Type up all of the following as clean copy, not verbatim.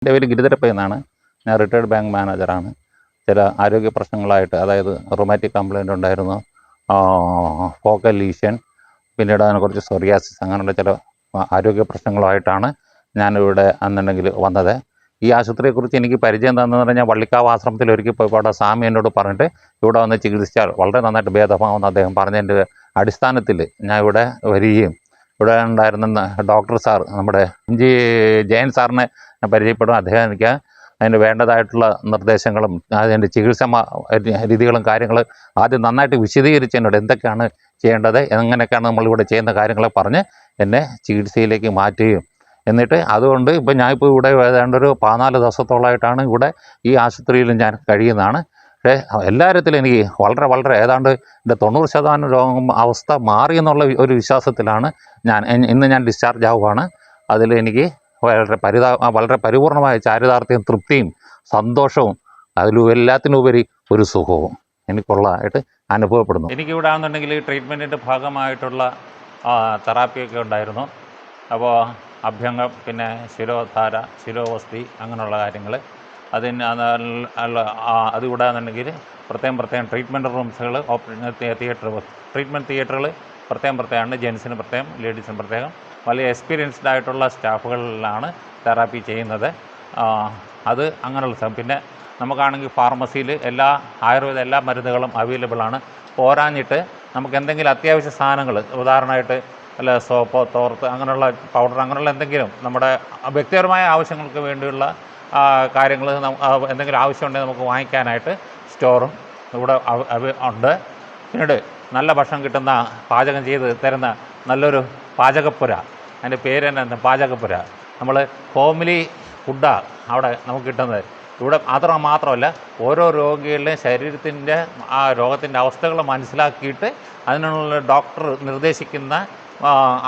എൻ്റെ പേര് ഗിരിധരപ്പ എന്നാണ്. ഞാൻ റിട്ടയർഡ് ബാങ്ക് മാനേജറാണ്. ചില ആരോഗ്യ പ്രശ്നങ്ങളായിട്ട്, അതായത് റൊമാറ്റിക് കംപ്ലയിൻ്റ് ഉണ്ടായിരുന്നു, ഫോക്കൽ ലീഷൻ, പിന്നീട് അതിനെ കുറച്ച് സൊറിയാസിസ്, അങ്ങനെയുള്ള ചില ആരോഗ്യ പ്രശ്നങ്ങളുമായിട്ടാണ് ഞാനിവിടെ അന്നുണ്ടെങ്കിൽ വന്നത്. ഈ ആശുപത്രിയെക്കുറിച്ച് എനിക്ക് പരിചയം തന്നെന്ന് പറഞ്ഞാൽ വള്ളിക്കാവ് ആശ്രമത്തിൽ ഒരിക്കൽ പോയപ്പോൾ അവിടെ സ്വാമി എന്നോട് പറഞ്ഞിട്ട് ഇവിടെ വന്ന് ചികിത്സിച്ചാൽ വളരെ നന്നായിട്ട് ഭേദമാകുമെന്ന് അദ്ദേഹം പറഞ്ഞതിൻ്റെ അടിസ്ഥാനത്തിൽ ഞാൻ ഇവിടെ വരികയും ഇവിടെ ഉണ്ടായിരുന്ന ഡോക്ടർ സാർ, നമ്മുടെ ജയൻ സാറിനെ ഞാൻ പരിചയപ്പെടും. അദ്ദേഹം എനിക്ക് അതിന് വേണ്ടതായിട്ടുള്ള നിർദ്ദേശങ്ങളും അതിൻ്റെ ചികിത്സ രീതികളും കാര്യങ്ങൾ ആദ്യം നന്നായിട്ട് വിശദീകരിച്ച് എന്നോട് എന്തൊക്കെയാണ് ചെയ്യേണ്ടത്, എങ്ങനെയൊക്കെയാണ് നമ്മളിവിടെ ചെയ്യുന്ന കാര്യങ്ങളെ പറഞ്ഞ് എന്നെ ചികിത്സയിലേക്ക് മാറ്റുകയും, എന്നിട്ട് അതുകൊണ്ട് ഇപ്പം ഞാനിപ്പോൾ ഇവിടെ ഏതാണ്ട് ഒരു 14 ദിവസത്തോളമായിട്ടാണ് ഇവിടെ ഈ ആശുപത്രിയിൽ ഞാൻ കഴിയുന്നതാണ്. പക്ഷേ എല്ലാ കാര്യത്തിലും എനിക്ക് വളരെ ഏതാണ്ട് എൻ്റെ 90% രോഗം അവസ്ഥ മാറിയെന്നുള്ള ഒരു വിശ്വാസത്തിലാണ് ഇന്ന് ഞാൻ ഡിസ്ചാർജ് ആവുകയാണ്. അതിൽ എനിക്ക് വളരെ പരിപൂർണമായ ചാരിതാർത്ഥ്യം, തൃപ്തിയും സന്തോഷവും എല്ലാത്തിനുപരി ഒരു സുഖവും എനിക്കുള്ളതായിട്ട് അനുഭവപ്പെടുന്നു. എനിക്കിവിടെ ആണെന്നുണ്ടെങ്കിൽ ട്രീറ്റ്മെൻറ്റിൻ്റെ ഭാഗമായിട്ടുള്ള തെറാപ്പിയൊക്കെ ഉണ്ടായിരുന്നു. അപ്പോൾ അഭ്യംഗം, പിന്നെ ശിരോധാര, ശിരോവസ്തി, അങ്ങനെയുള്ള കാര്യങ്ങൾ. അതിവിടെ ആണെന്നുണ്ടെങ്കിൽ പ്രത്യേകം ട്രീറ്റ്മെൻറ്റ് റൂംസുകൾ, ട്രീറ്റ്മെൻറ്റ് തിയേറ്ററുകൾ പ്രത്യേകമാണ്. ജെൻസിന് പ്രത്യേകം, ലേഡീസിന് പ്രത്യേകം. വലിയ എക്സ്പീരിയൻസ്ഡ് ആയിട്ടുള്ള സ്റ്റാഫുകളിലാണ് തെറാപ്പി ചെയ്യുന്നത്. അത് അങ്ങനെയുള്ള പിന്നെ നമുക്കാണെങ്കിൽ ഫാർമസിയിൽ ആയുർവേദ എല്ലാ മരുന്നുകളും അവൈലബിളാണ്. പോരാഞ്ഞിട്ട് നമുക്ക് എന്തെങ്കിലും അത്യാവശ്യ സാധനങ്ങൾ, ഉദാഹരണമായിട്ട് അല്ല സോപ്പോ തോർത്ത്, അങ്ങനെയുള്ള പൗഡർ, അങ്ങനെയുള്ള എന്തെങ്കിലും നമ്മുടെ വ്യക്തിപരമായ ആവശ്യങ്ങൾക്ക് വേണ്ടിയുള്ള കാര്യങ്ങൾ എന്തെങ്കിലും ആവശ്യമുണ്ടെങ്കിൽ നമുക്ക് വാങ്ങിക്കാനായിട്ട് സ്റ്റോറും ഇവിടെ ഉണ്ട്. പിന്നീട് നല്ല ഭക്ഷണം കിട്ടുന്ന, പാചകം ചെയ്ത് തരുന്ന നല്ലൊരു പാചകപ്പുര, അതിൻ്റെ പേര് തന്നെ പാചകപ്പുര. നമ്മൾ ഹോംലി ഫുഡാണ് അവിടെ നമുക്ക് കിട്ടുന്നത്. ഇവിടെ മാത്രമല്ല, ഓരോ രോഗികളുടെയും ശരീരത്തിൻ്റെ ആ രോഗത്തിൻ്റെ അവസ്ഥകൾ മനസ്സിലാക്കിയിട്ട് അതിനുള്ള ഡോക്ടർ നിർദ്ദേശിക്കുന്ന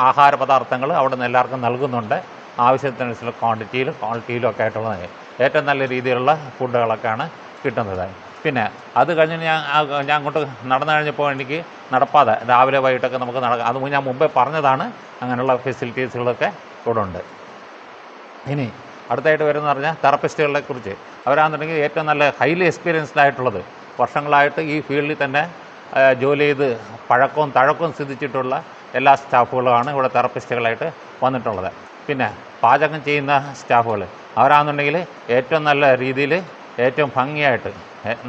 ആഹാര പദാർത്ഥങ്ങൾ അവിടെ നിന്ന് എല്ലാവർക്കും നൽകുന്നുണ്ട്. ആവശ്യത്തിനനുസരിച്ചുള്ള ക്വാളിറ്റിയിലും ഒക്കെ ആയിട്ടുള്ളത് ഏറ്റവും നല്ല രീതിയിലുള്ള ഫുഡുകളൊക്കെയാണ് കിട്ടുന്നത്. പിന്നെ അത് കഴിഞ്ഞ് ഞാൻ അങ്ങോട്ട് നടന്നു കഴിഞ്ഞപ്പോൾ എനിക്ക് നടപ്പാതെ രാവിലെ വൈകിട്ടൊക്കെ നമുക്ക് നടക്കാം. അത് ഞാൻ മുമ്പേ പറഞ്ഞതാണ്. അങ്ങനെയുള്ള ഫെസിലിറ്റീസുകളൊക്കെ ഇവിടെ ഉണ്ട്. ഇനി അടുത്തായിട്ട് വരുന്ന പറഞ്ഞാൽ തെറപ്പിസ്റ്റുകളെ കുറിച്ച്. അവരാണെന്നുണ്ടെങ്കിൽ ഏറ്റവും നല്ല ഹൈലി എക്സ്പീരിയൻസ്ഡ് ആയിട്ടുള്ളത്, വർഷങ്ങളായിട്ട് ഈ ഫീൽഡിൽ തന്നെ ജോലി ചെയ്ത് പഴക്കവും തഴക്കവും സിദ്ധിച്ചിട്ടുള്ള എല്ലാ സ്റ്റാഫുകളുമാണ് ഇവിടെ തെറപ്പിസ്റ്റുകളായിട്ട് വന്നിട്ടുള്ളത്. പിന്നെ പാചകം ചെയ്യുന്ന സ്റ്റാഫുകൾ, അവരാണെന്നുണ്ടെങ്കിൽ ഏറ്റവും നല്ല രീതിയിൽ ഏറ്റവും ഭംഗിയായിട്ട്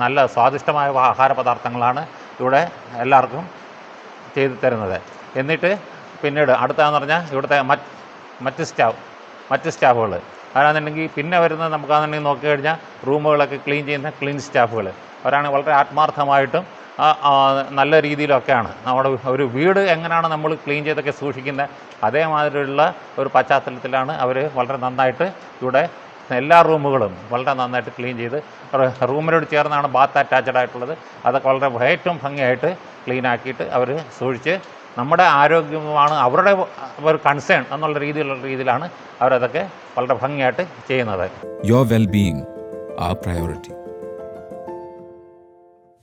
നല്ല സ്വാദിഷ്ടമായ ആഹാര പദാർത്ഥങ്ങളാണ് ഇവിടെ എല്ലാവർക്കും ചെയ്തു തരുന്നത്. എന്നിട്ട് പിന്നീട് അടുത്തതെന്ന് പറഞ്ഞാൽ ഇവിടുത്തെ മറ്റ് സ്റ്റാഫുകൾ അവരാണെന്നുണ്ടെങ്കിൽ പിന്നെ വരുന്നത് നമുക്കാണെന്നുണ്ടെങ്കിൽ നോക്കിക്കഴിഞ്ഞാൽ റൂമുകളൊക്കെ ക്ലീൻ ചെയ്യുന്ന ക്ലീൻ സ്റ്റാഫുകൾ, അവരാണ് വളരെ ആത്മാർത്ഥമായിട്ടും നല്ല രീതിയിലൊക്കെയാണ്. നമ്മുടെ ഒരു വീട് എങ്ങനെയാണ് നമ്മൾ ക്ലീൻ ചെയ്തൊക്കെ സൂക്ഷിക്കുന്നത്, അതേമാതിരിയുള്ള ഒരു പശ്ചാത്തലത്തിലാണ് അവർ വളരെ നന്നായിട്ട് ഇവിടെ എല്ലാ റൂമുകളും വളരെ നന്നായിട്ട് ക്ലീൻ ചെയ്ത്, റൂമിനോട് ചേർന്നാണ് ബാത്ത് അറ്റാച്ച്ഡ് ആയിട്ടുള്ളത്. അതൊക്കെ വളരെ ഏറ്റവും ഭംഗിയായിട്ട് ക്ലീൻ ആക്കിയിട്ട് അവർ സൂക്ഷിച്ച് നമ്മുടെ ആരോഗ്യമാണ് അവരുടെ ഒരു കൺസേൺ എന്നുള്ള രീതിയിലാണ് അവരതൊക്കെ വളരെ ഭംഗിയായിട്ട് ചെയ്യുന്നത്. Your well-being, our priority.